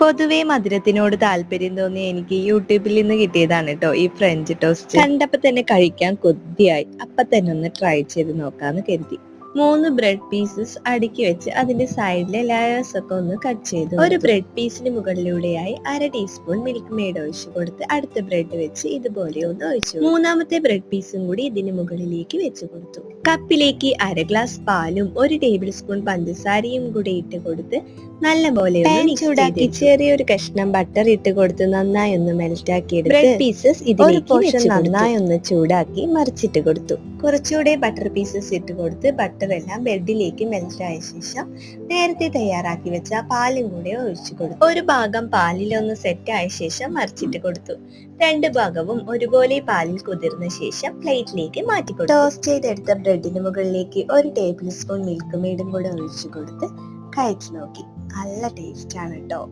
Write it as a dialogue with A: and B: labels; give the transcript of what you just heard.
A: പൊതുവേ മധുരത്തിനോട് താല്പര്യം തോന്നി എനിക്ക് യൂട്യൂബിൽ നിന്ന് കിട്ടിയതാണ് കേട്ടോ ഈ ഫ്രഞ്ച് ടോസ്റ്റ്. കണ്ടപ്പോ തന്നെ കഴിക്കാൻ കൊതിയായി. അപ്പൊ തന്നെ ഒന്ന് ട്രൈ ചെയ്ത് നോക്കാന്ന് കരുതി. 3 ബ്രെഡ് പീസസ് അടുക്കി വെച്ച് അതിന്റെ സൈഡിലെ ലെയേഴ്സ് ഒക്കെ ഒന്ന് കട്ട് ചെയ്തു. ഒരു ബ്രെഡ് പീസിന് മുകളിലൂടെയായി 1/2 ടീസ്പൂൺ മിൽക്ക് മെയ്ഡ് ഒഴിച്ചു കൊടുത്ത് അടുത്ത ബ്രെഡ് വെച്ച് ഇതുപോലെ ഒന്ന് ഒഴിച്ചു. മൂന്നാമത്തെ ബ്രെഡ് പീസും കൂടി ഇതിന് മുകളിലേക്ക് വെച്ച് കൊടുത്തു. കപ്പിലേക്ക് 1/2 ഗ്ലാസ് പാലും 1 ടേബിൾ സ്പൂൺ പഞ്ചസാരയും കൂടി ഇട്ട് കൊടുത്ത് നല്ലപോലെ ചൂടാക്കി ചെറിയൊരു കഷ്ണം ബട്ടർ ഇട്ട് കൊടുത്ത് നന്നായി ഒന്ന് മെൽറ്റ് ആക്കി എടുത്ത് ബ്രെഡ് പീസസ് ഇതിലേക്ക് നന്നായി ഒന്ന് ചൂടാക്കി മറിച്ചിട്ട് കൊടുത്തു. കുറച്ചുകൂടെ ബട്ടർ പീസസ് ഇട്ട് കൊടുത്ത് ബട്ടർ എല്ലാം ബ്രെഡിലേക്ക് മെൽറ്റ് ആയ ശേഷം നേരത്തെ തയ്യാറാക്കി വെച്ച പാലും കൂടെ ഒഴിച്ചു കൊടുത്തു. ഒരു ഭാഗം പാലിൽ ഒന്ന് സെറ്റ് ആയ ശേഷം മറിച്ചിട്ട് കൊടുത്തു. 2 ഭാഗവും ഒരുപോലെ പാലിൽ കുതിർന്ന ശേഷം പ്ലേറ്റിലേക്ക് മാറ്റി കൊടുത്തു. ടോസ്റ്റ് ചെയ്തെടുത്ത ബ്രെഡിന് മുകളിലേക്ക് 1 ടേബിൾ സ്പൂൺ മിൽക്ക് മെയ്ഡും കൂടെ ഒഴിച്ചു കൊടുത്ത് കഴിച്ചു നോക്കി. നല്ല ടേസ്റ്റ് ആണ് കേട്ടോ.